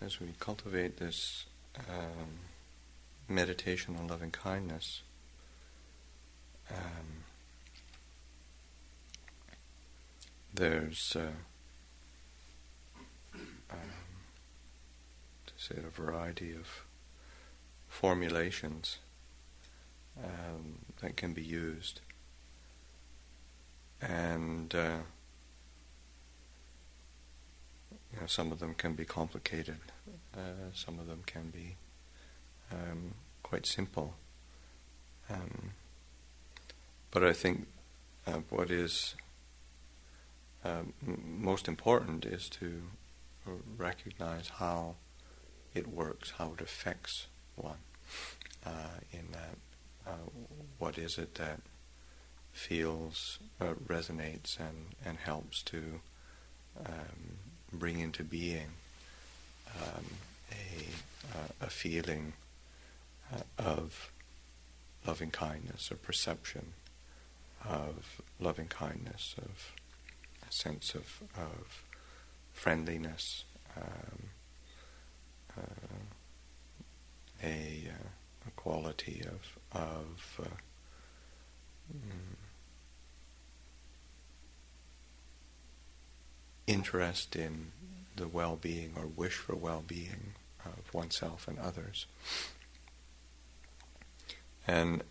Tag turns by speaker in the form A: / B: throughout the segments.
A: as we cultivate this meditation on loving kindness, there's to say a variety of formulations that can be used, and some of them can be complicated, some of them can be quite simple, but I think what is most important is to recognize how it works, how it affects one, in that what is it that feels, resonates and helps to bring into being a feeling of loving kindness, or perception of loving kindness, of a sense of friendliness, a quality of interest in the well-being or wish for well-being of oneself and others. And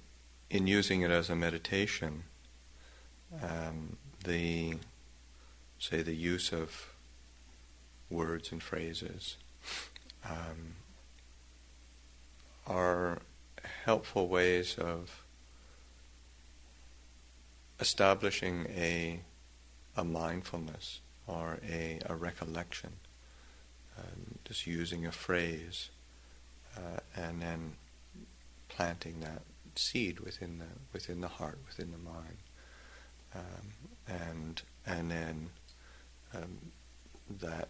A: in using it as a meditation, the use of words and phrases are helpful ways of establishing a mindfulness or a recollection, just using a phrase and then planting that seed within the heart, within the mind, and then that,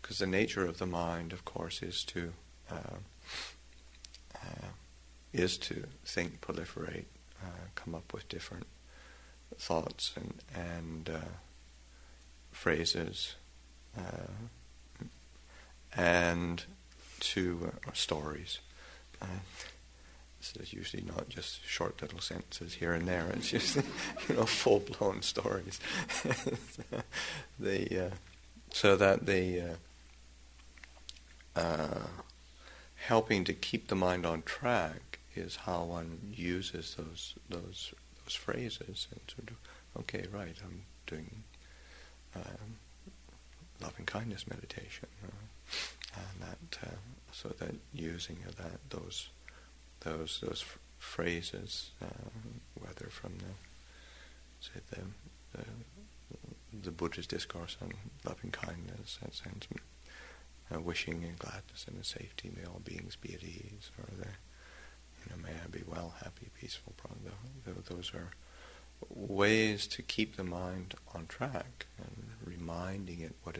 A: because the nature of the mind, of course, is to think, proliferate, come up with different thoughts and phrases, and or stories. So it's usually not just short little sentences here and there. It's just full-blown stories. So that helping to keep the mind on track is how one uses those phrases, and sort of, okay, right, I'm doing loving kindness meditation, and that so that using those phrases, whether from the Buddha's discourse on loving kindness, that sense, wishing and gladness and safety, may all beings be at ease, or may I be well, happy, peaceful. Those are ways to keep the mind on track and reminding it what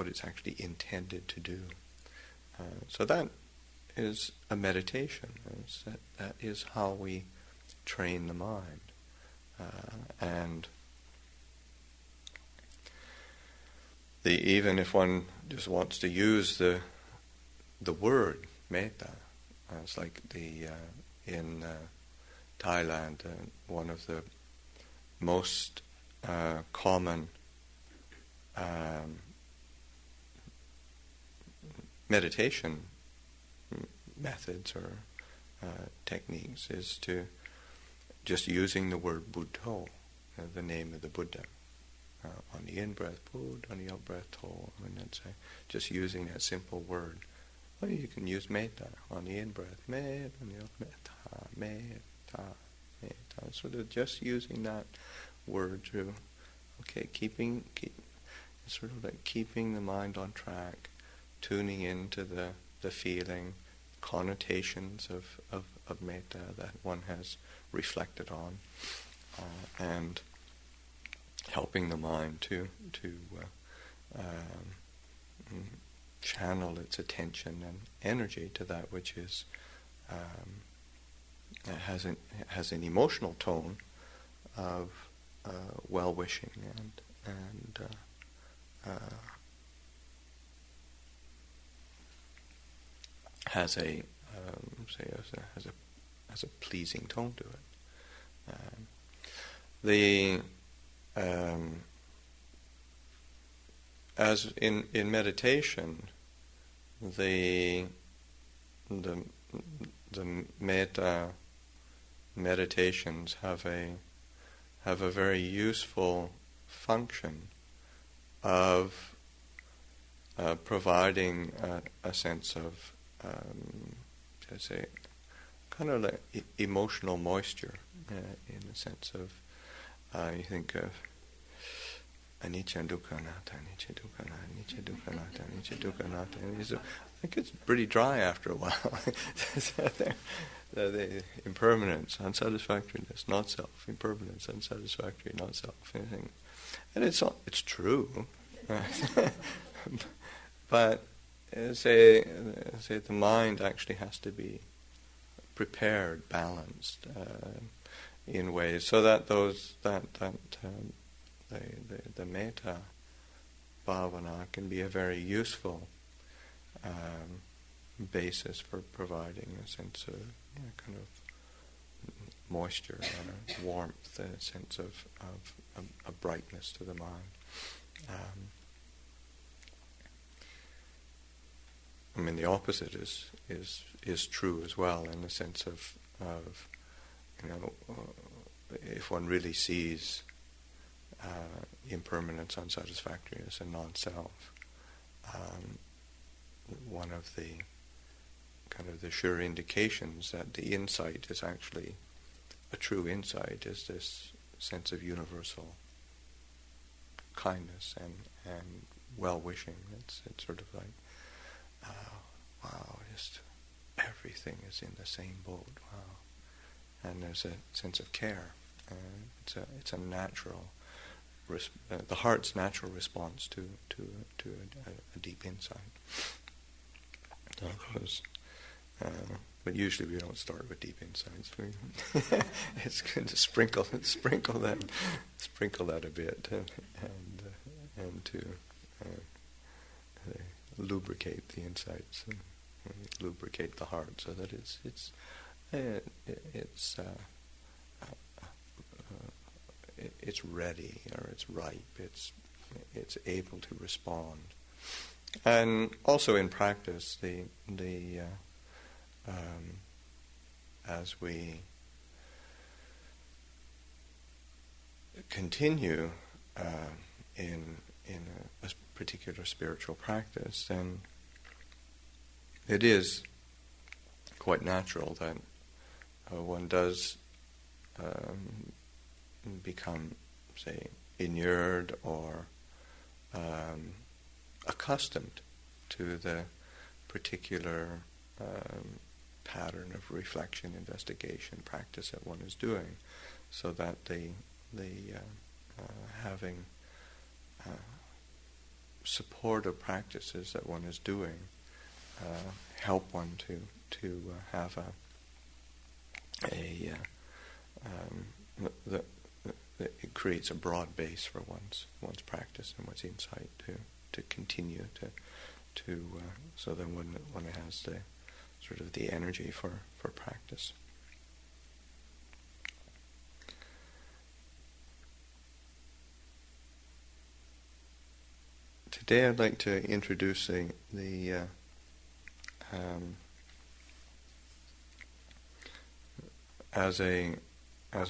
A: it's actually intended to do. So that is a meditation. That is how we train the mind, and even if one just wants to use the word metta, it's like in Thailand, one of the most common meditation methods or techniques is to just using the word Buddho, the name of the Buddha. On the in-breath, Buddha, on the out-breath, To. That's just using that simple word. Well, you can use metta on the in-breath, metta, on the out-breath, metta, metta. Sort of just using that word to, keeping the mind on track, tuning into the feeling, connotations of metta that one has reflected on, and helping the mind to channel its attention and energy to that which is has an emotional tone of well-wishing and has a has a pleasing tone to it. As in meditation, the metta meditations have a very useful function of providing a sense of kind of like emotional moisture, in the sense of you think of anicca dukkha anatta, anicca dukkha anatta, anicca dukkha anatta, anicca dukkha anatta. It gets pretty dry after a while. The impermanence, unsatisfactoriness, not self. Impermanence, unsatisfactory, not self. Anything, and it's true. But say the mind actually has to be prepared, balanced in ways so that the metta bhavana can be a very useful basis for providing a sense of kind of moisture, warmth, a sense of a brightness to the mind. I mean, the opposite is true as well, in the sense of if one really sees impermanence, unsatisfactoriness, and non-self, one of the kind of the sure indications that the insight is actually a true insight is this sense of universal kindness and well-wishing. It's sort of like, wow, just everything is in the same boat. Wow, and there's a sense of care. It's a natural, the heart's natural response to a deep insight. But usually we don't start with deep insights. It's going to sprinkle that a bit, and to lubricate the insights, and lubricate the heart, so that it's ready, or it's ripe. It's able to respond. And also in practice, as we continue in a particular spiritual practice, then it is quite natural that one does become, say, inured or accustomed to the particular pattern of reflection, investigation, practice that one is doing, so that the having supportive practices that one is doing help one to have it creates a broad base for one's practice and one's insight to continue to so that one has the sort of the energy for practice. Today I'd like to introduce the as a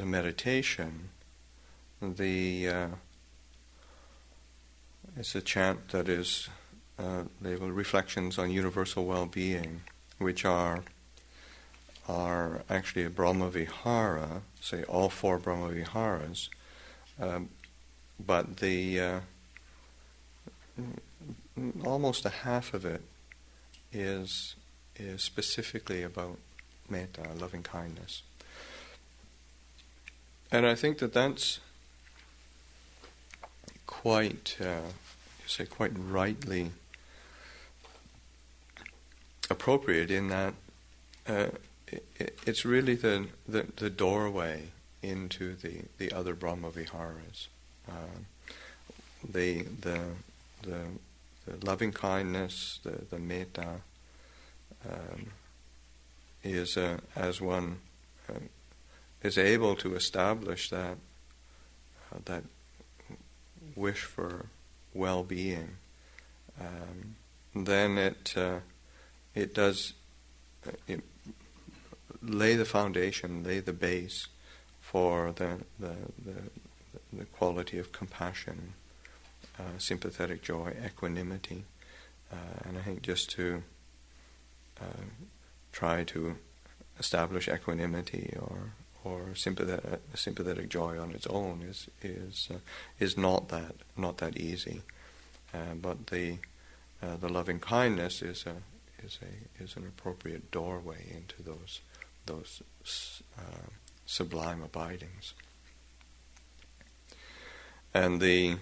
A: meditation, it's a chant that is labeled Reflections on Universal Well-Being, which are actually a Brahma Vihara, say all four Brahma Viharas, but almost a half of it is specifically about metta, loving kindness. And I think that's quite rightly appropriate, in that it's really the doorway into the other Brahma Viharas. The loving kindness, the metta, as one is able to establish that wish for well-being, then it does lay the foundation, lay the base for the quality of compassion, sympathetic joy, equanimity, and I think just to try to establish equanimity or sympathetic joy on its own is not that easy, but the loving kindness is an appropriate doorway into those sublime abidings. And the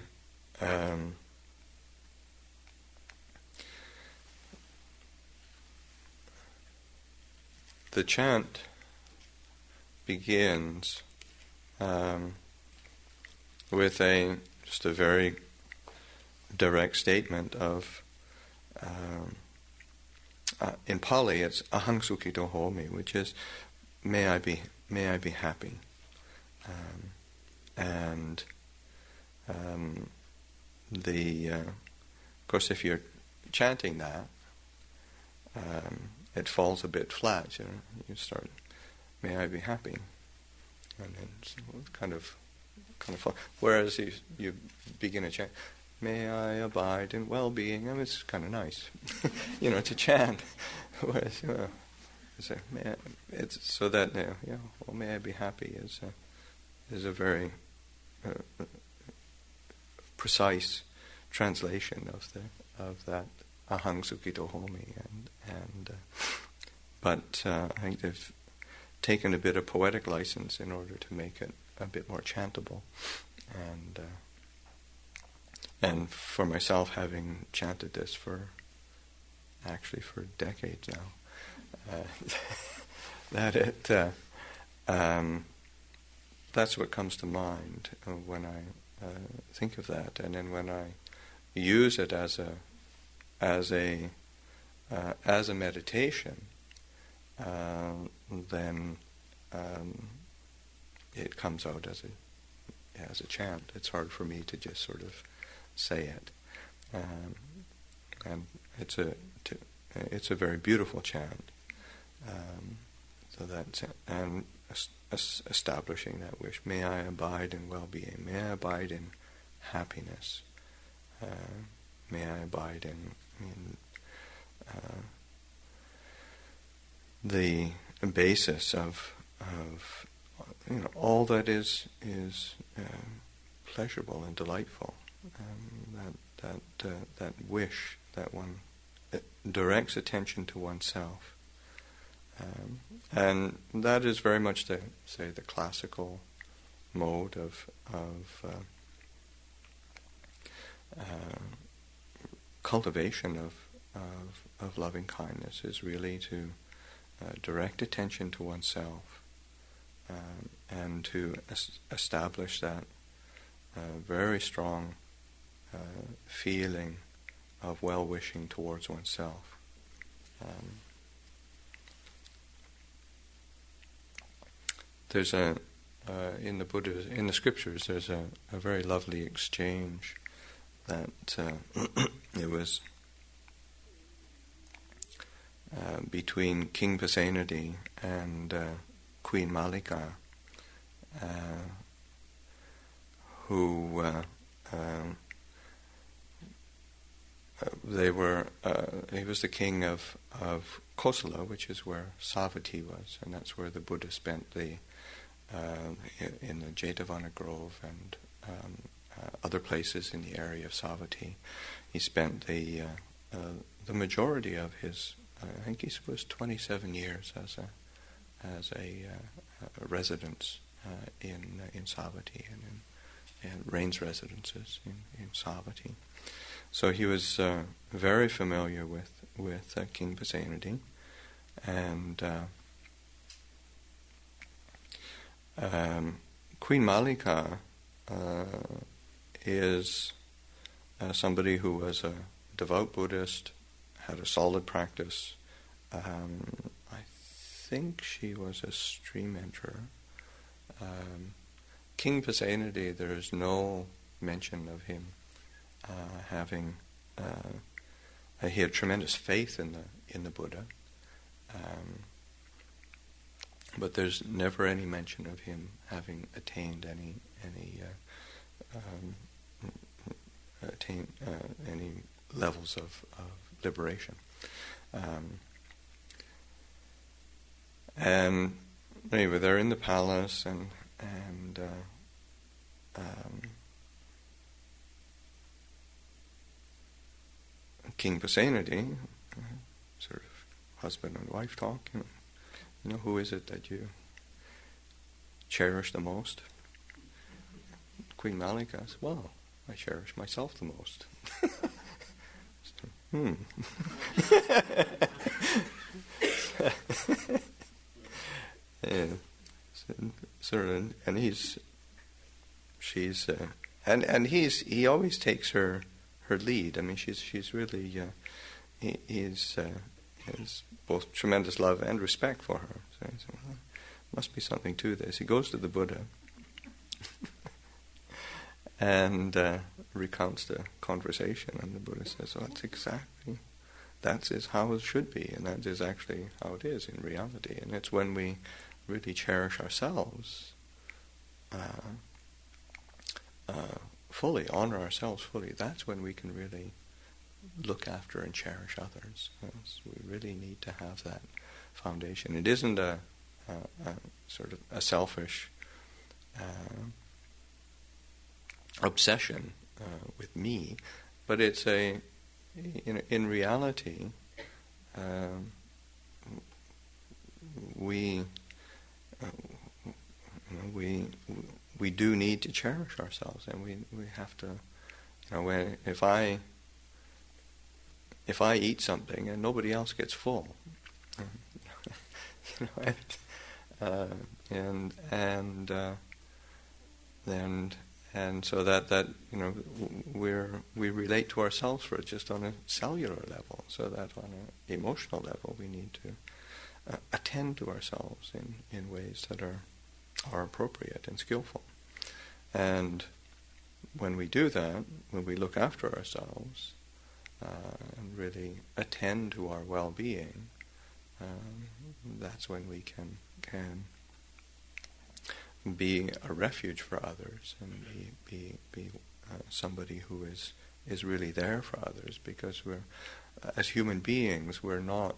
A: chant begins with just a very direct statement of, in Pali it's ahang sukhito homi, which is may I be happy, and of course if you're chanting that, it falls a bit flat. You start, may I be happy, and then it's kind of fall. Whereas you begin a chant, may I abide in well-being. I mean, it's kind of nice, to chant. Whereas, it's so that may I be happy is a very precise translation of that ahang sukhito homi, but I think they've taken a bit of poetic license in order to make it a bit more chantable, and for myself, having chanted this for decades now, that's what comes to mind when I think of that, and then when I use it as a meditation, then it comes out as a chant. It's hard for me to just sort of say it, and it's a very beautiful chant. So that's and establishing that wish. May I abide in well-being. May I abide in happiness. May I abide in the basis of all that is pleasurable and delightful. That wish that one directs attention to oneself, and that is very much the classical mode of cultivation of loving kindness, is really to direct attention to oneself, and to establish that very strong feeling of well-wishing towards oneself. There's in the scriptures, there's a very lovely exchange that it was between King Pasenadi and Queen Malika, who he was the king of Kosala, which is where Savatthi was, and that's where the Buddha spent in the Jetavana Grove and other places in the area of Savatthi. He spent the majority of his, I think he was 27 years as a residence in Savatthi and rains residences in Savatthi. So he was very familiar with King Pasenadi, and Queen Malika is somebody who was a devout Buddhist, had a solid practice, I think she was a stream enterer. King Pasenadi, there is no mention of him having. He had tremendous faith in the Buddha, but there's never any mention of him having attained any levels of liberation. And anyway, they're in the palace, and King Pasenadi, sort of husband and wife talk, you know, who is it that you cherish the most? Queen Malika says, well, I cherish myself the most. Yeah. And he always takes her lead. I mean, she's really he's both tremendous love and respect for her. So he said, well, must be something to this. He goes to the Buddha and recounts the conversation, and the Buddha says, well, that is how it should be, and that is actually how it is in reality. And it's when we really cherish ourselves fully, honor ourselves fully, that's when we can really look after and cherish others. Yes, we really need to have that foundation. It isn't a sort of a selfish obsession with me, but it's in reality we do need to cherish ourselves, and we have to, if I eat something and nobody else gets full, and so that we relate to ourselves for it just on a cellular level, so that on an emotional level we need to attend to ourselves in ways that are appropriate and skillful. And when we do that, when we look after ourselves and really attend to our well-being, that's when we can be a refuge for others and be somebody who is really there for others, because as human beings we're not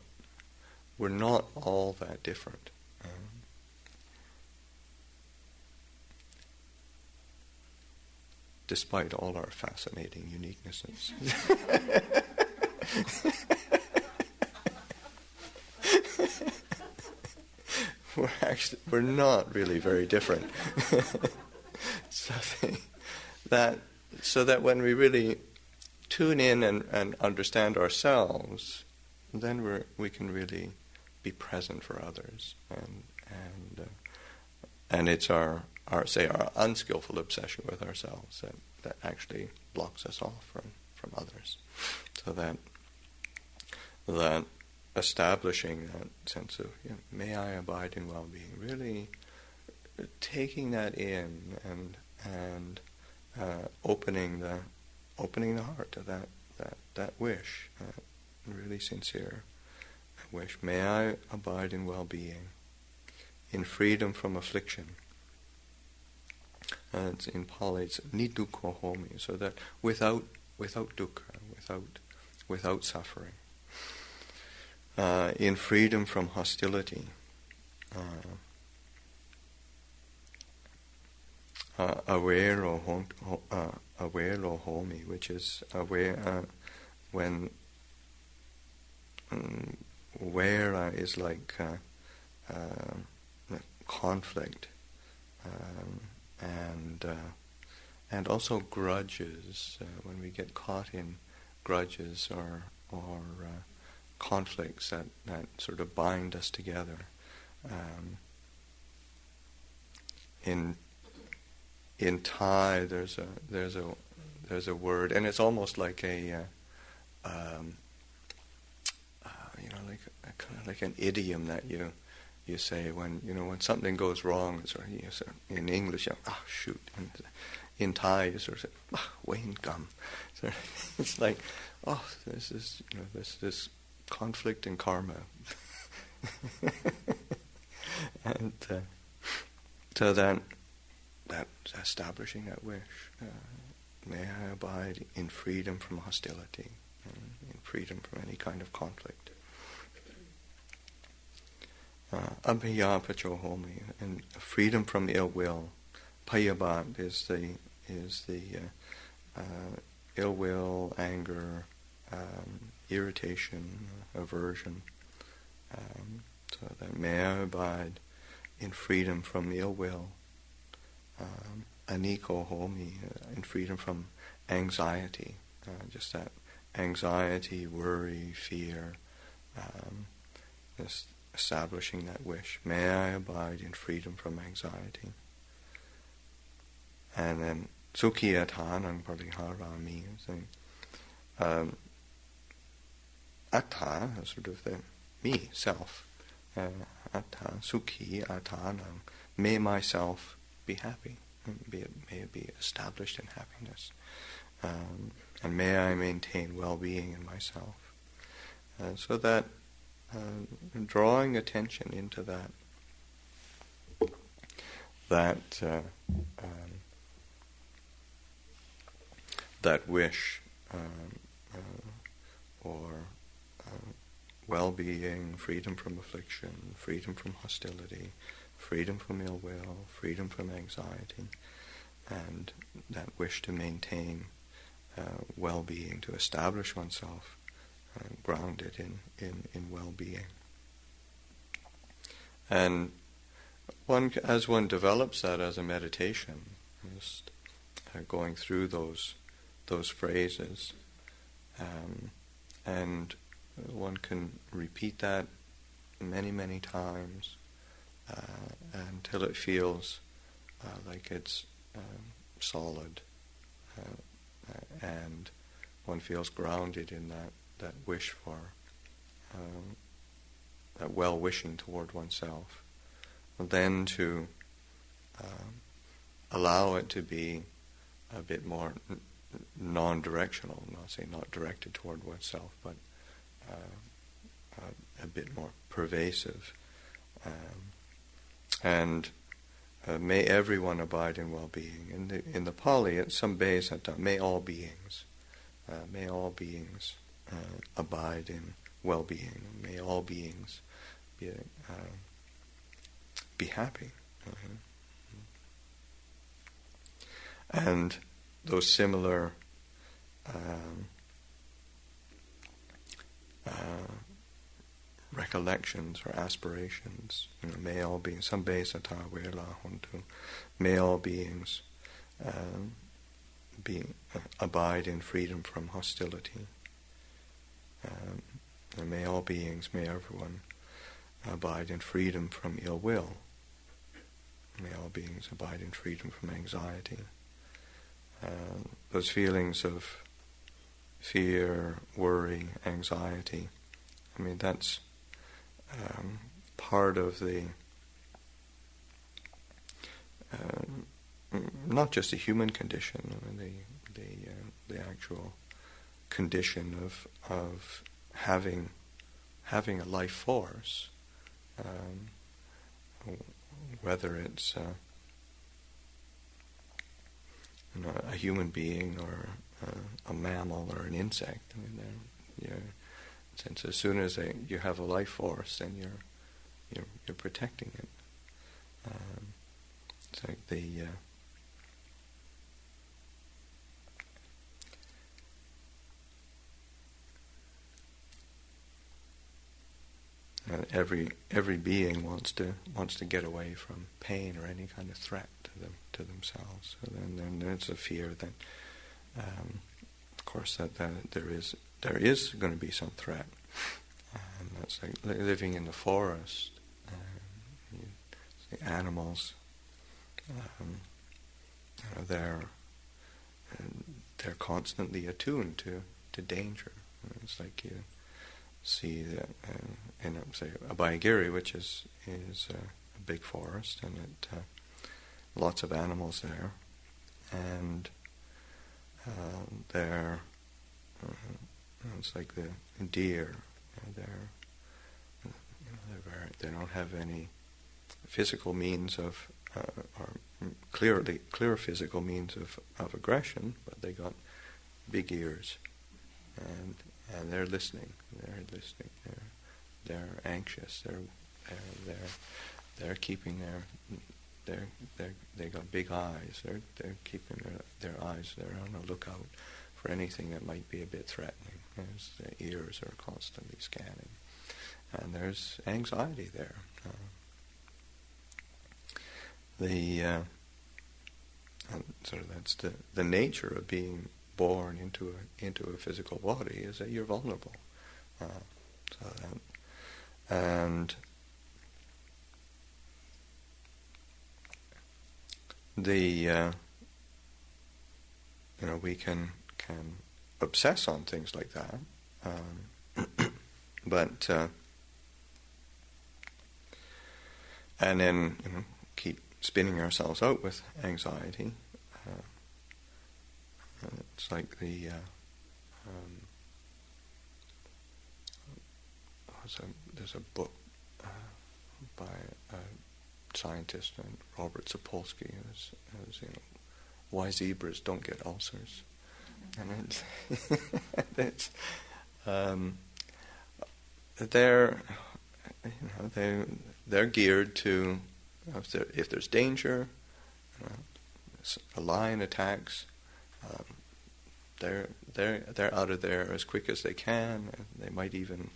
A: all that different. Despite all our fascinating uniquenesses. We're not really very different. So that when we really tune in and understand ourselves, then we can really be present for others, and it's our unskillful obsession with ourselves that actually blocks us off from others. So that establishing that sense of may I abide in well-being, really taking that in and opening the heart to that wish, really sincere wish. May I abide in well-being, in freedom from affliction. It's in Pali, it's nidukho homi, so that without dukkha, without suffering, in freedom from hostility, aware or homi, which is aware when aware is like conflict. And also grudges, when we get caught in grudges or conflicts that sort of bind us together. In Thai, there's a word, and it's almost like like kind of like an idiom that you say when something goes wrong. It's sort of, in English, shoot. In Thai, you sort of say, Wayne gum. So it's like, this is this conflict in karma. And so that establishing that wish, may I abide in freedom from hostility, in freedom from any kind of conflict. Abhaya pachohomi, and freedom from ill will. Payabat is the ill will, anger, irritation, aversion. So that may I abide in freedom from ill will. Aniko homi, in freedom from anxiety, just that anxiety, worry, fear, just establishing that wish. May I abide in freedom from anxiety. And then sukhiyathanang pariharami, atta, sort of the me, self. Atta, sukhi, athanang, may myself be happy, may it be established in happiness, and may I maintain well-being in myself. So that drawing attention into that wish or well-being, freedom from affliction, freedom from hostility, freedom from ill will, freedom from anxiety, and that wish to maintain well-being, to establish oneself grounded in well-being. And as one develops that as a meditation, just going through those phrases, and one can repeat that many, many times until it feels like it's solid, and one feels grounded in that wish for that well-wishing toward oneself. And then to allow it to be a bit more non-directional, not directed toward oneself, but a bit more pervasive. And may everyone abide in well-being. In the Pali, it's sambesata, may all beings abide in well-being. May all beings be happy. And those similar recollections or aspirations, may all beings, sambesata vela hontu, may all beings abide in freedom from hostility. And may all beings, may everyone abide in freedom from ill will. May all beings abide in freedom from anxiety. Those feelings of fear, worry, anxiety, that's part of the not just the human condition, the actual condition of having a life force, whether it's a human being or a mammal or an insect. Since as soon as you have a life force, then you're protecting it. It's like every being wants to get away from pain or any kind of threat to themselves. So then there's a fear that, of course, that there is going to be some threat. And that's like living in the forest. The animals, they're constantly attuned to danger. It's like see that in say Abhayagiri, which is a big forest, and lots of animals there, and they're it's like the deer. They don't have any physical means of or clear physical means of aggression, but they got big ears, and they're listening. They're anxious. They're keeping they got big eyes. They're keeping their eyes. They're on the lookout for anything that might be a bit threatening. Their ears are constantly scanning, and there's anxiety there. And sort of that's the nature of being born into a physical body, is that you're vulnerable. And we can obsess on things like that, but and then keep spinning ourselves out with anxiety. It's like there's a book by a scientist, Robert Sapolsky, as why zebras don't get ulcers, and it's they're geared to, if there's danger, a lion attacks, they're out of there as quick as they can. They might even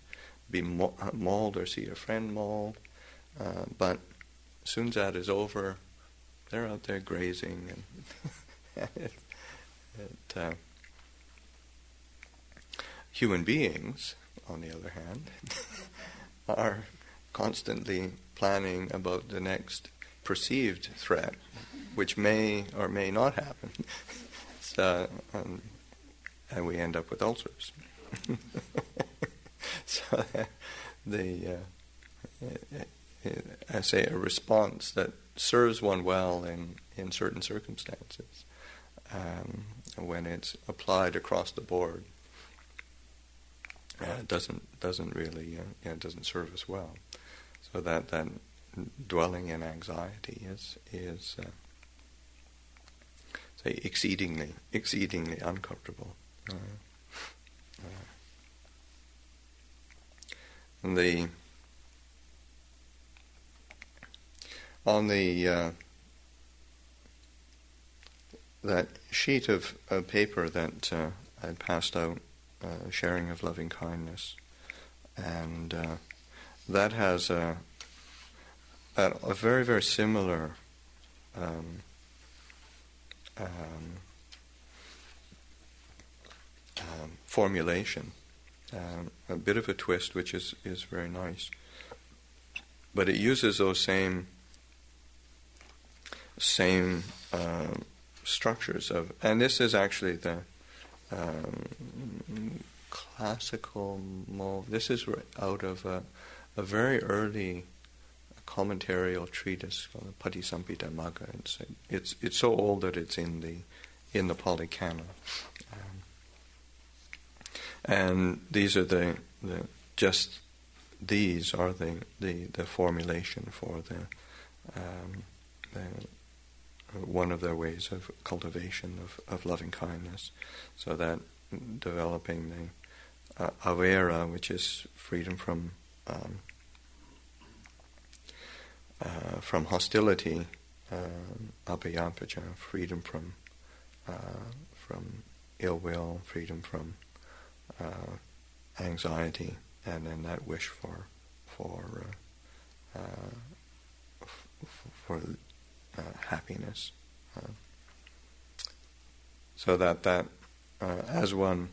A: be mauled or see a friend mauled, but as soon as that is over, they're out there grazing. And human beings, on the other hand, are constantly planning about the next perceived threat, which may or may not happen. And we end up with ulcers. So I say a response that serves one well in certain circumstances, when it's applied across the board, doesn't really doesn't serve us well. So that dwelling in anxiety is say exceedingly uncomfortable. That sheet of paper that I passed out, sharing of loving kindness, and that has a very, very similar formulation, a bit of a twist, which is very nice, but it uses those same structures of, and this is actually the classical mode. This is out of a very early commentarial treatise called the Padmasambhava Magga. It's so old that it's in the Pali Canon, and these are the formulation for the one of their ways of cultivation of loving kindness. So that developing the avera, which is freedom from hostility, abhyapacha, freedom from ill will, freedom from anxiety, and then that wish for happiness. So that as one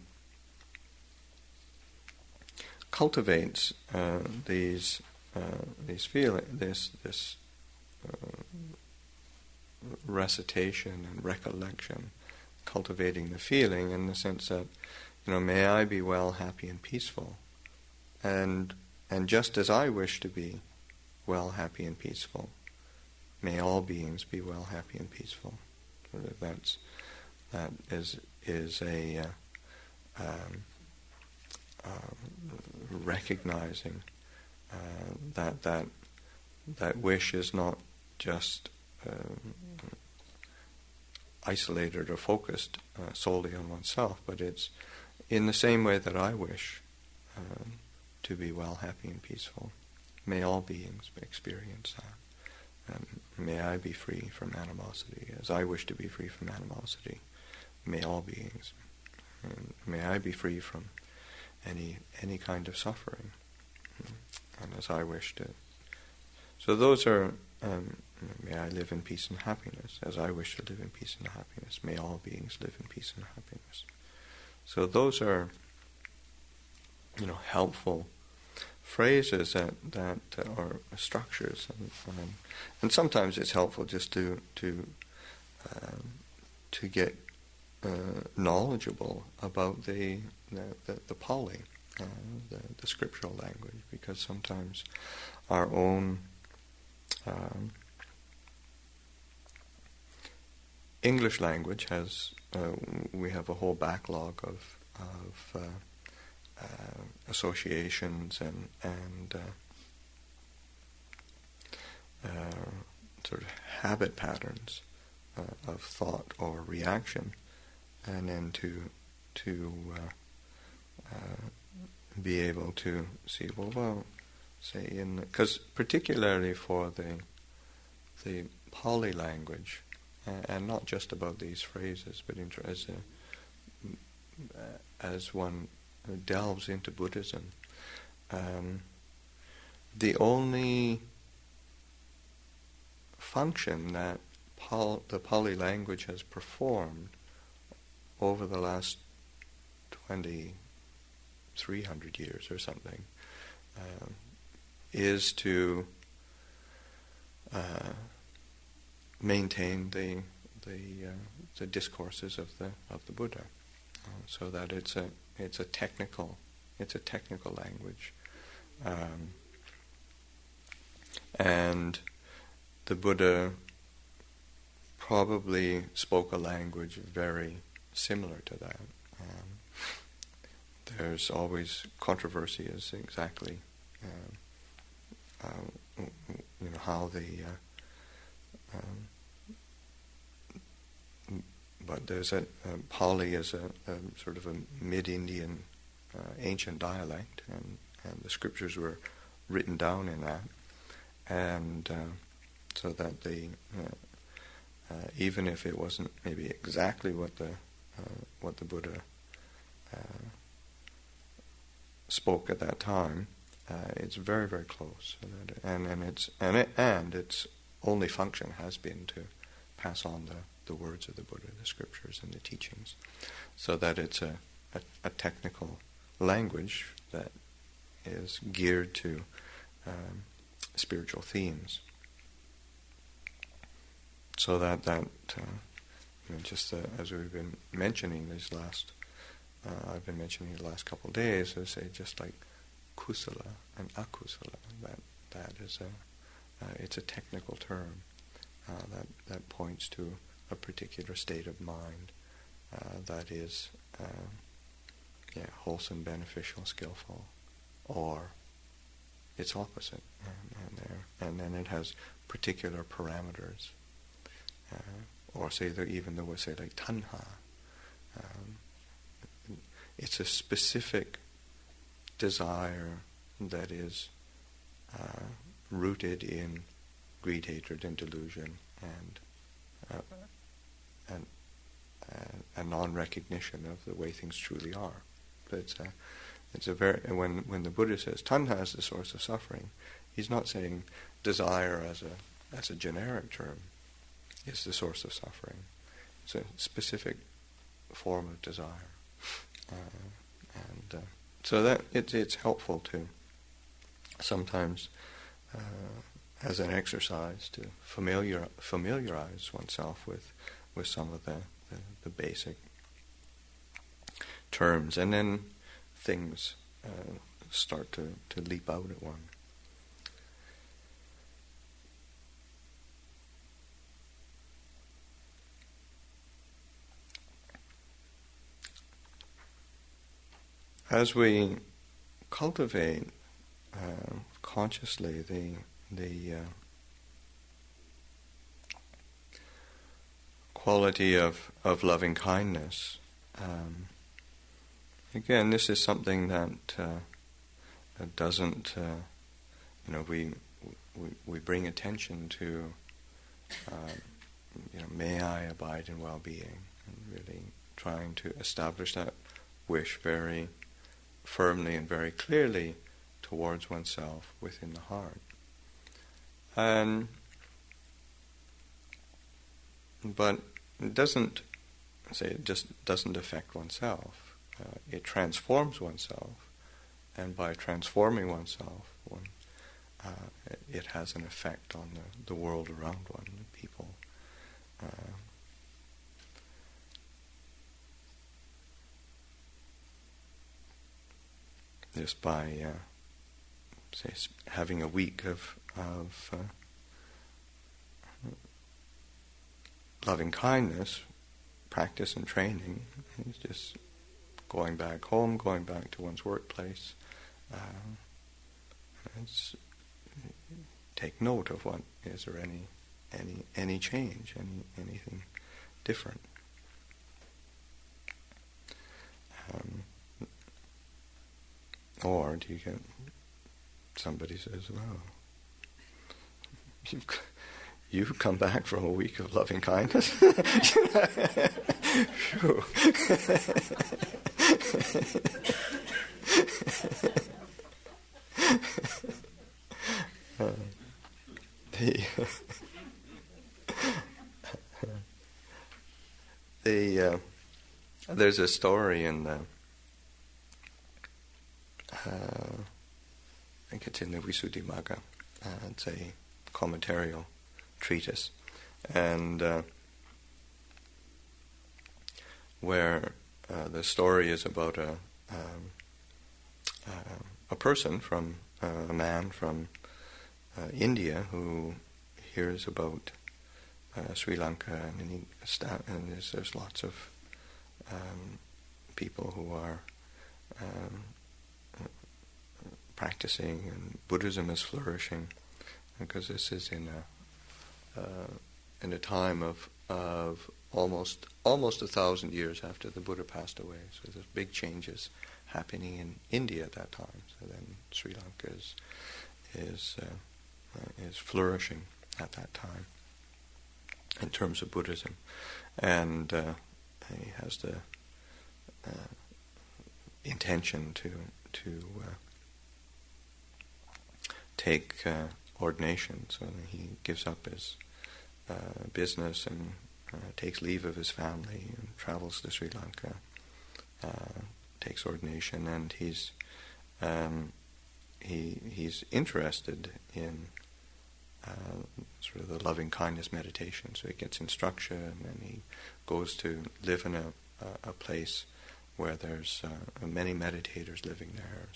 A: cultivates these feelings, this recitation and recollection, cultivating the feeling in the sense that, may I be well, happy, and peaceful. and just as I wish to be well, happy, and peaceful, may all beings be well, happy, and peaceful. That is a recognizing that wish is not just isolated or focused solely on oneself, but it's in the same way that I wish to be well, happy, and peaceful. May all beings experience that. May I be free from animosity, as I wish to be free from animosity. May all beings. And may I be free from any kind of suffering, and as I wish to. So those are, may I live in peace and happiness, as I wish to live in peace and happiness. May all beings live in peace and happiness. So those are, helpful phrases that are structures, and sometimes it's helpful just to get knowledgeable about the Pali, the scriptural language, because sometimes our own English language has we have a whole backlog of associations and sort of habit patterns of thought or reaction, and then to be able to see, say because particularly for the Pali language, and not just about these phrases, but as one delves into Buddhism, the only function that the Pali language has performed over the last 2,300 years or something is to maintain the discourses of the Buddha, so that it's a technical language, and the Buddha probably spoke a language very similar to that. There's always controversy as exactly how but there's Pali is a sort of a mid-Indian ancient dialect, and the scriptures were written down in that, and so that even if it wasn't maybe exactly what the Buddha spoke at that time, it's very, very close, and its only function has been to pass on the words of the Buddha, the scriptures and the teachings, so that it's a technical language that is geared to spiritual themes. So that just as we've been mentioning I've been mentioning the last couple of days, I say just like kusala and akusala, that is it's a technical term that points to a particular state of mind that is wholesome, beneficial, skillful, or its opposite, and then it has particular parameters, or say even though we say like tanha, it's a specific desire that is rooted in greed, hatred, and delusion, and a non-recognition of the way things truly are. But it's a very when the Buddha says tanha is the source of suffering, he's not saying desire as a generic term is the source of suffering. It's a specific form of desire, so that it's helpful to sometimes as an exercise to familiarize oneself with some of the basic terms, and then things start to leap out at one. As we cultivate consciously the quality of loving kindness, again, this is something that doesn't, we bring attention to, may I abide in well-being, and really trying to establish that wish very firmly and very clearly towards oneself within the heart. But it doesn't affect oneself. It transforms oneself, and by transforming oneself, it has an effect on the world around one, the people. Just by having a week of loving kindness practice and training, it's just going back home, going back to one's workplace. Take note of what is there any change, anything different. Or do you get somebody says, "Well, you've come back from a week of loving kindness." Phew. There's a story in the I think it's in the Visuddhimagga. It's a commentarial treatise, and where the story is about a person from a man from India who hears about Sri Lanka, and there's lots of people who are practicing, and Buddhism is flourishing, because this is in a time of almost 1,000 years after the Buddha passed away. So there's big changes happening in India at that time. So then Sri Lanka is flourishing at that time in terms of Buddhism, and he has the intention to take ordination. So he gives up his business and takes leave of his family and travels to Sri Lanka, takes ordination, and he's interested in sort of the loving kindness meditation. So he gets instruction, and he goes to live in a place where there's many meditators living there,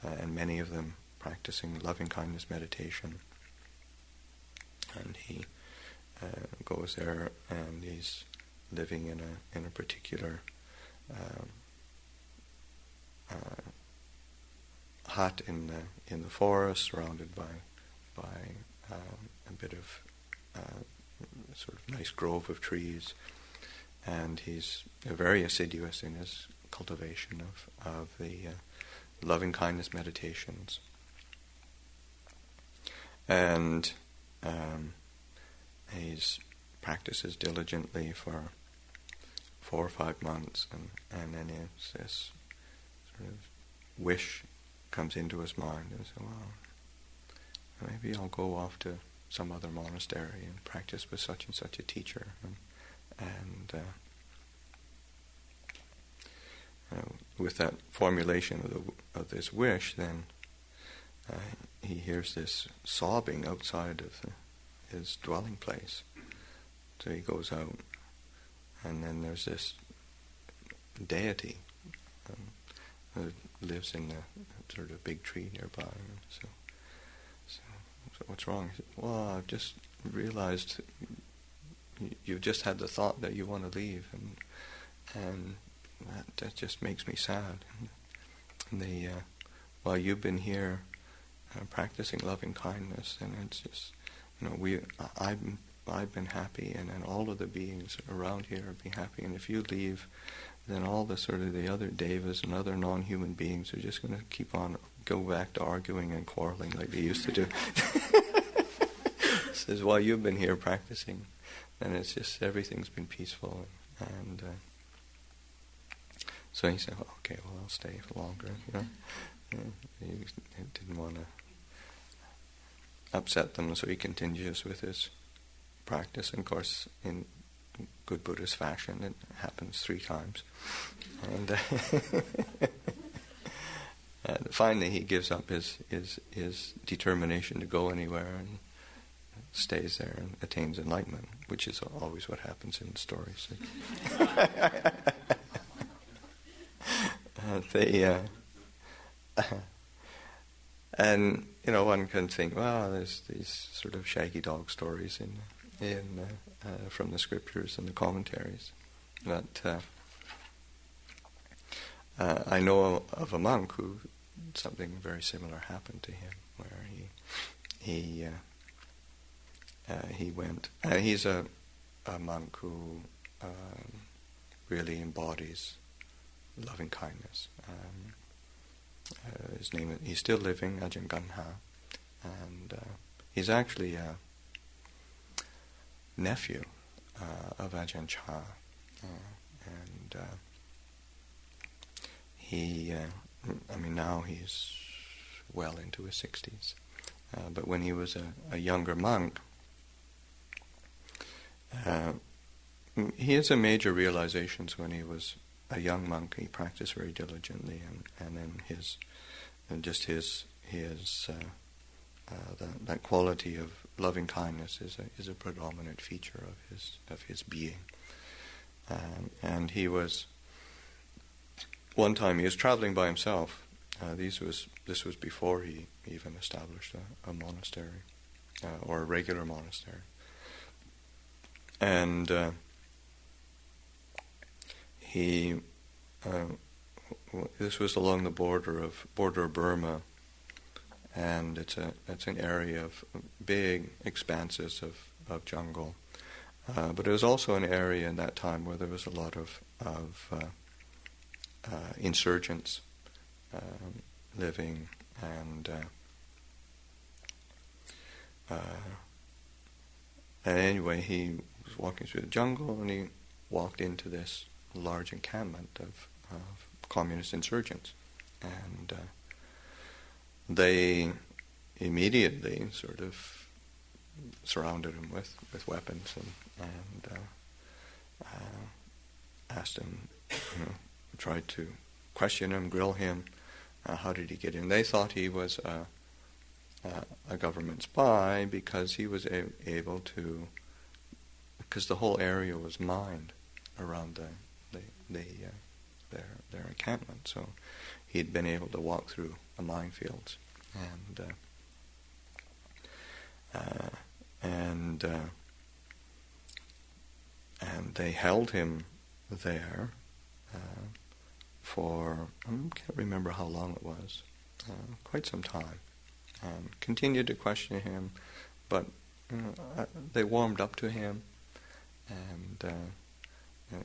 A: and many of them practicing loving kindness meditation. And he goes there, and he's living in a particular hut in the forest, surrounded by a bit of sort of nice grove of trees, and he's very assiduous in his cultivation of the loving kindness meditations. And he's practices diligently for 4 or 5 months, and then this sort of wish comes into his mind, and so, well, maybe I'll go off to some other monastery and practice with such and such a teacher. And with that formulation of this wish, then he hears this sobbing outside of his dwelling place. So he goes out, and then there's this deity. lives in a sort of big tree nearby. So what's wrong? He said, well, I've just realized you've just had the thought that you want to leave, and that just makes me sad. And while you've been here practicing loving kindness, and it's just, I've been happy, and then all of the beings around here are being happy. And if you leave, then all the sort of the other devas and other non-human beings are just going to keep on, go back to arguing and quarreling like they used to do. Says, while you've been here practicing, and it's just everything's been peaceful, and so he said, okay, well, I'll stay for longer. He didn't want to upset them, so he continues with his practice. And of course, in good Buddhist fashion, it happens 3 times, and and finally he gives up his determination to go anywhere and stays there and attains enlightenment, which is always what happens in the stories. And one can think, well, there's these sort of shaggy dog stories from the scriptures and the commentaries, but I know of a monk who something very similar happened to him, where he went. He's a monk who really embodies loving kindness. His name, he's still living, Ajahn, and he's actually a nephew of Ajahn Chah, and now he's well into his 60s. But when he was a younger monk, he had some major realizations when he was a young monk. He practiced very diligently, and then that quality of loving kindness is a predominant feature of his being. And one time he was traveling by himself. This was before he even established a monastery or a regular monastery. And this was along the border of Burma, and it's an area of big expanses of jungle. But it was also an area in that time where there was a lot of insurgents living, and anyway, he was walking through the jungle, and he walked into this large encampment of communist insurgents, and they immediately sort of surrounded him with weapons and asked him, tried to question him, grill him. How did he get in? They thought he was a government spy because he was able to, because the whole area was mined around their encampment. So he'd been able to walk through the minefields, and they held him there for, I can't remember how long it was, quite some time, and continued to question him, but they warmed up to him,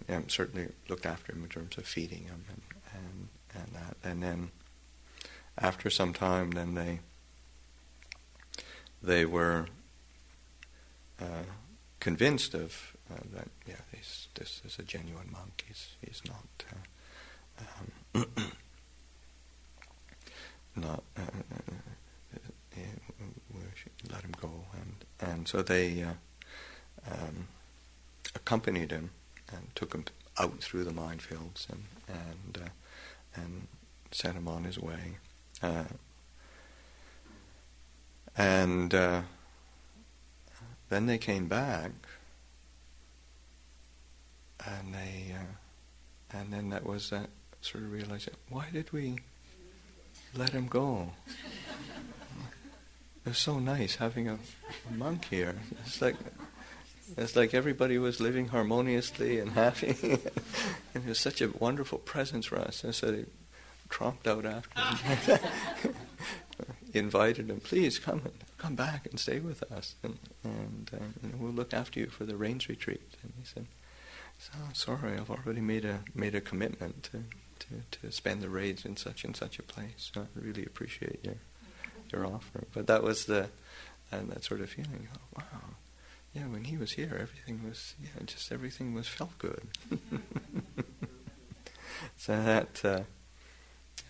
A: and certainly looked after him in terms of feeding him and that. And then after some time, then they were convinced of that. Yeah, this is a genuine monk. He's not we should let him go. And so they accompanied him and took him out through the minefields and sent him on his way. And then they came back, and then that was that sort of realization. Why did we let him go. It was so nice having a monk here. It's like everybody was living harmoniously and happy. And it was such a wonderful presence for us. And so they tromped out after him. Invited him, please come back and stay with us, and we'll look after you for the rains retreat. And he said, "Oh, sorry, I've already made a commitment to spend the rains in such and such a place. So I really appreciate your offer." But that was that sort of feeling. Oh, wow, yeah. When he was here, everything was felt good. So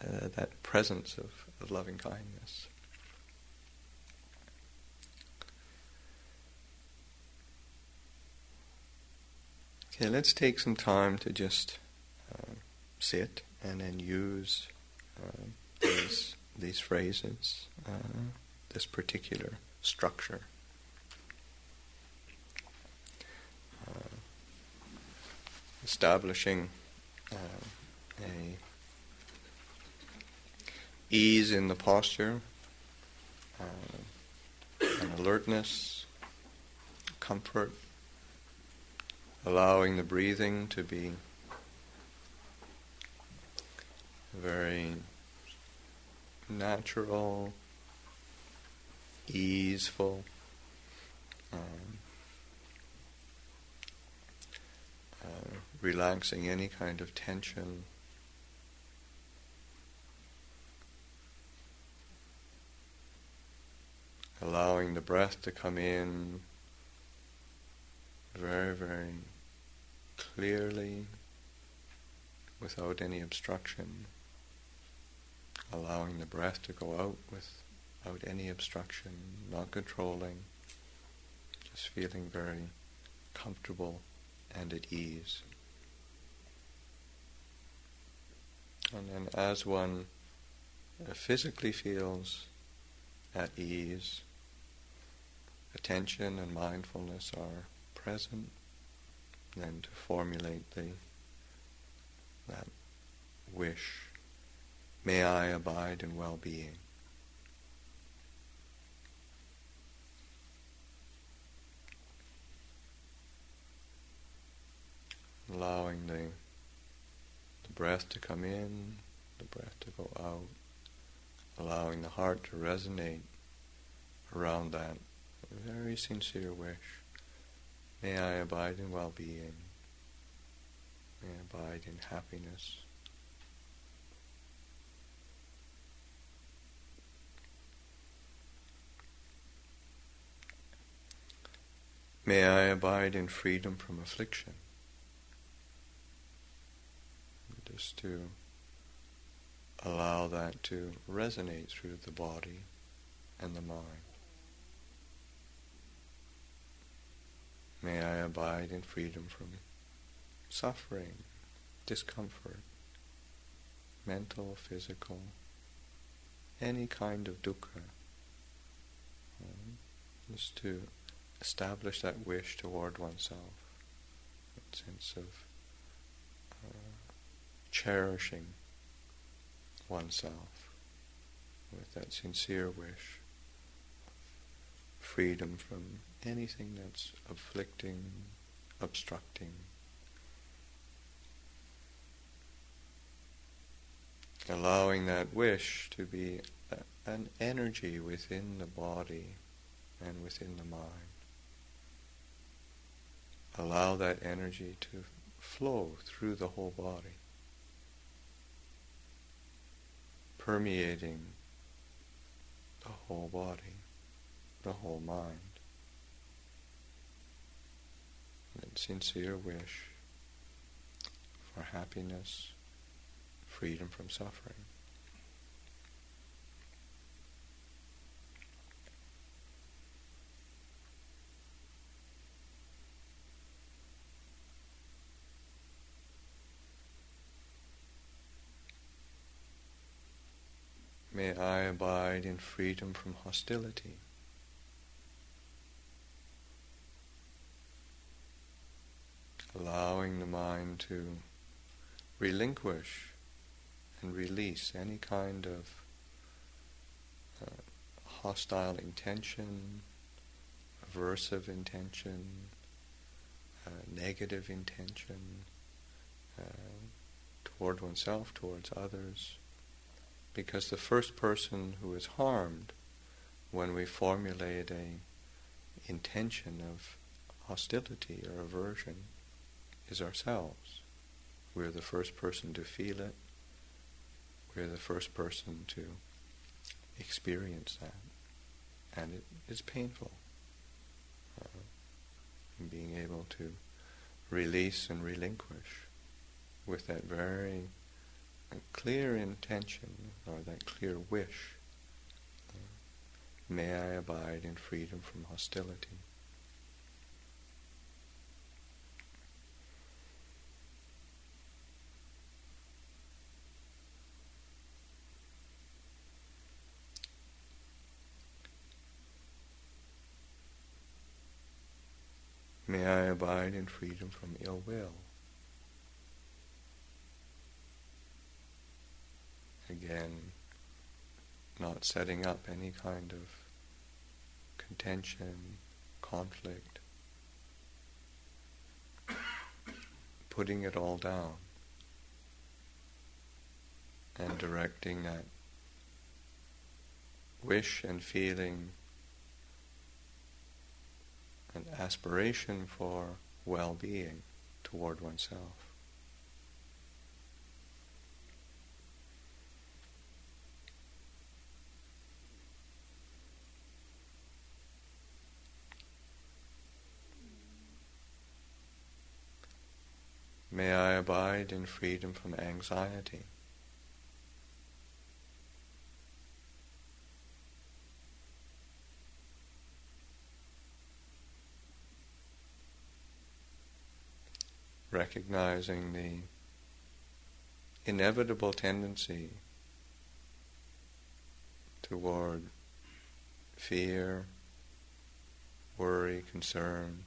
A: that presence of loving kindness. Okay, let's take some time to just sit and then use these phrases, this particular structure. Establishing a ease in the posture, an alertness, comfort, allowing the breathing to be very natural, easeful, relaxing any kind of tension. Allowing the breath to come in very, very clearly, without any obstruction. Allowing the breath to go out without any obstruction, not controlling, just feeling very comfortable and at ease. And then as one physically feels at ease, attention and mindfulness are present, then to formulate that wish, may I abide in well-being. Allowing the breath to come in, the breath to go out, allowing the heart to resonate around that very sincere wish. May I abide in well-being. May I abide in happiness. May I abide in freedom from affliction. Just to allow that to resonate through the body and the mind. May I abide in freedom from suffering, discomfort, mental, physical, any kind of dukkha. Just to establish that wish toward oneself, that sense of cherishing oneself with that sincere wish, freedom from anything that's afflicting, obstructing. Allowing that wish to be an energy within the body and within the mind. Allow that energy to flow through the whole body, permeating the whole body, the whole mind. That sincere wish for happiness, freedom from suffering. May I abide in freedom from hostility. Allowing the mind to relinquish and release any kind of hostile intention, aversive intention, negative intention toward oneself, towards others. Because the first person who is harmed when we formulate a intention of hostility or aversion is ourselves. We're the first person to feel it. We're the first person to experience that. And it is painful. Being able to release and relinquish with that very clear intention or that clear wish. May I abide in freedom from hostility. May I abide in freedom from ill will. Again, not setting up any kind of contention, conflict, putting it all down and directing that wish and feeling and aspiration for well-being toward oneself. May I abide in freedom from anxiety. Recognizing the inevitable tendency toward fear, worry, concern,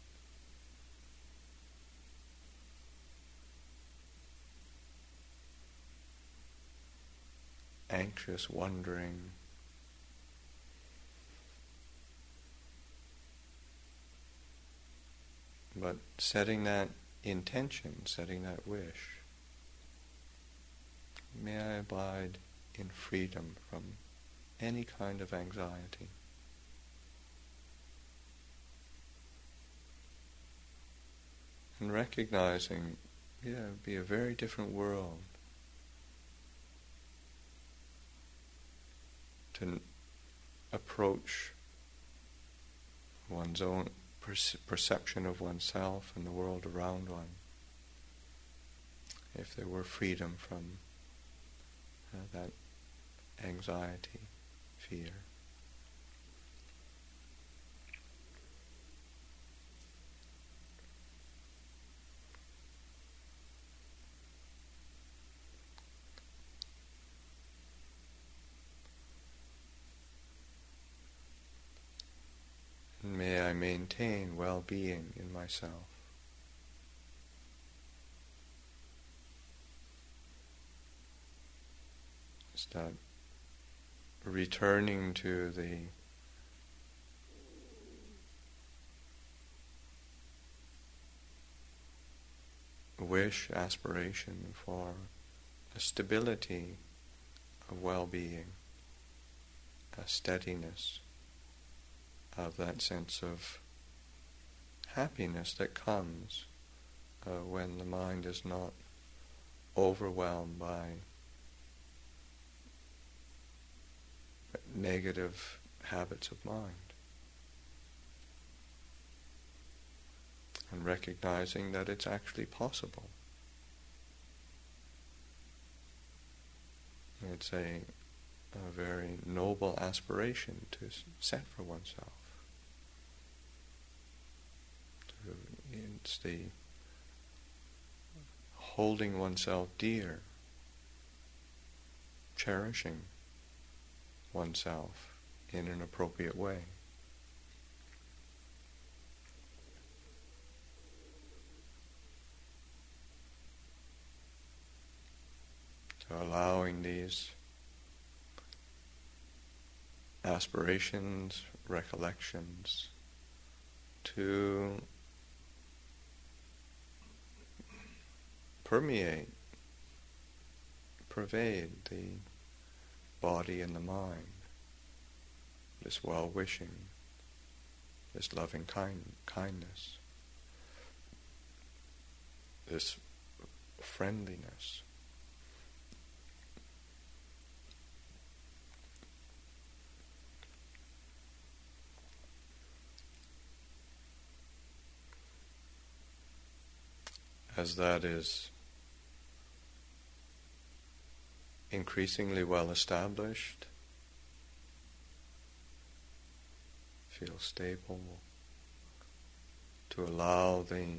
A: anxious wondering, but setting that intention, setting that wish, may I abide in freedom from any kind of anxiety. And recognizing, it would be a very different world to approach one's own perception of oneself and the world around one, if there were freedom from that anxiety, fear. And may I maintain well-being in myself. Start returning to the wish, aspiration for a stability of well-being, a steadiness of that sense of happiness that comes when the mind is not overwhelmed by negative habits of mind. And recognizing that it's actually possible. It's a very noble aspiration to set for oneself. It's the holding oneself dear, cherishing oneself in an appropriate way. So allowing these aspirations, recollections, to permeate, pervade the body and the mind, this well-wishing, this loving kindness, this friendliness. As that is increasingly well established, feel stable, to allow the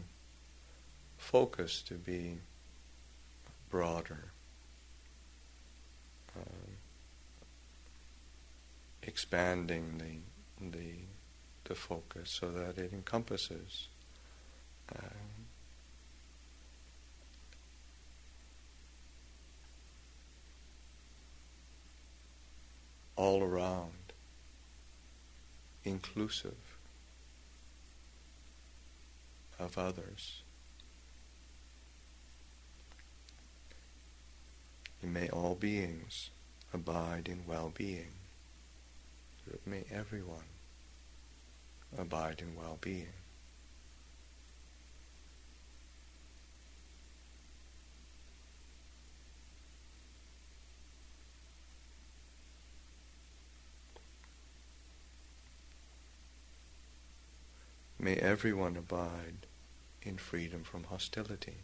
A: focus to be broader, expanding the focus so that it encompasses all around, inclusive of others. And may all beings abide in well-being. May everyone abide in well-being. May everyone abide in freedom from hostility.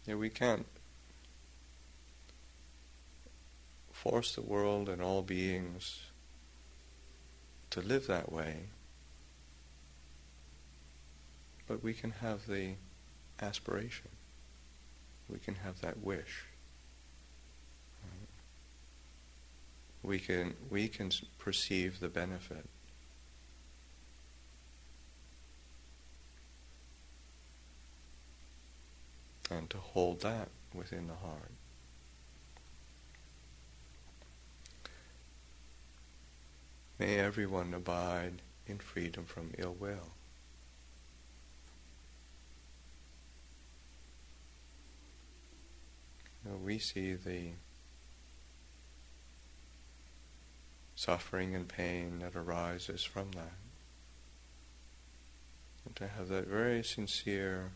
A: Yeah, we can't force the world and all beings to live that way, but we can have the aspiration. We can have that wish. We can perceive the benefit. And to hold that within the heart. May everyone abide in freedom from ill will. We see the suffering and pain that arises from that. And to have that very sincere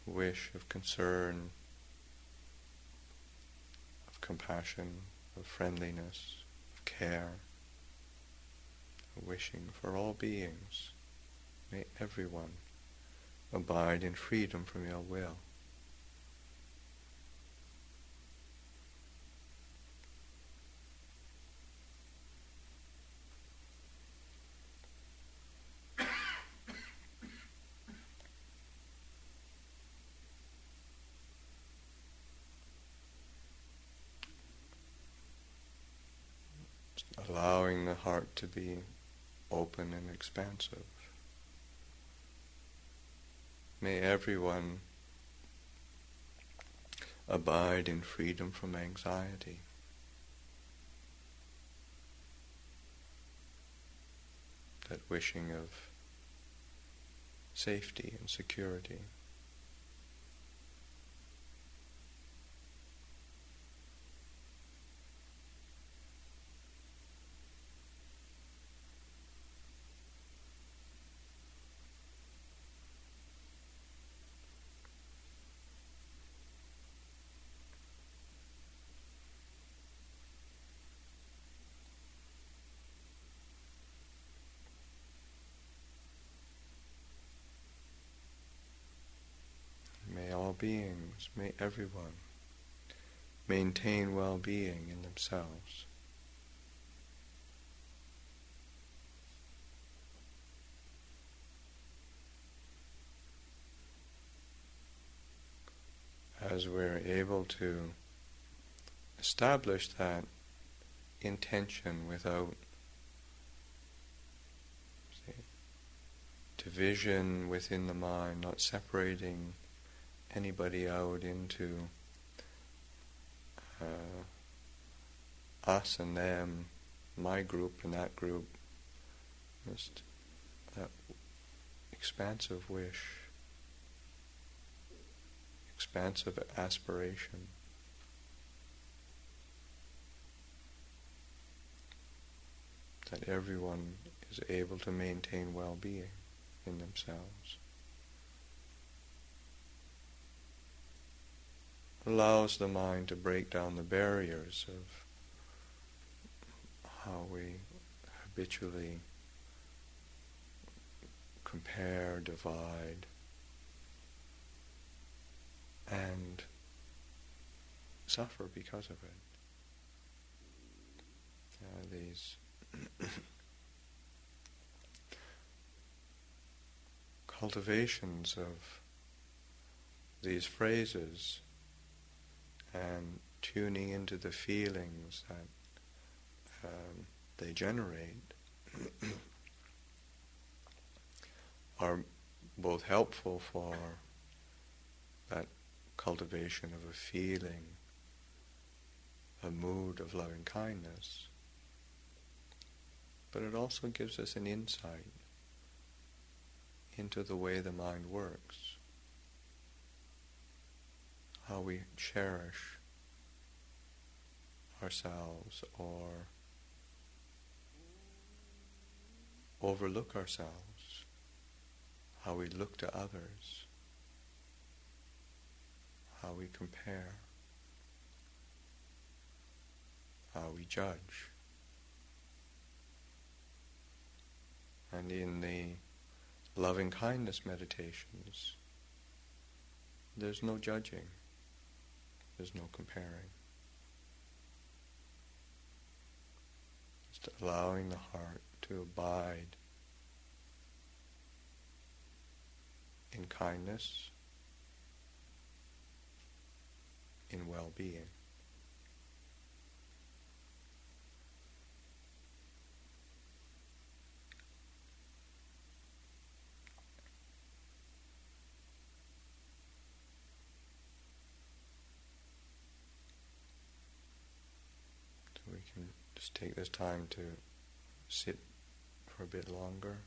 A: wish of concern, of compassion, of friendliness, of care, of wishing for all beings. May everyone abide in freedom from ill will. Allowing the heart to be open and expansive. May everyone abide in freedom from anxiety. That wishing of safety and security. Beings, may everyone maintain well-being in themselves. As we're able to establish that intention without division within the mind, not separating anybody out into us and them, my group and that group, just that expansive wish, expansive aspiration. That everyone is able to maintain well-being in themselves. Allows the mind to break down the barriers of how we habitually compare, divide, and suffer because of it. These cultivations of these phrases and tuning into the feelings that they generate are both helpful for that cultivation of a feeling, a mood of loving kindness, but it also gives us an insight into the way the mind works, how we cherish ourselves or overlook ourselves, how we look to others, how we compare, how we judge. And in the loving kindness meditations, there's no judging, there's no comparing. Just allowing the heart to abide in kindness, in well-being. So we can just take this time to sit for a bit longer.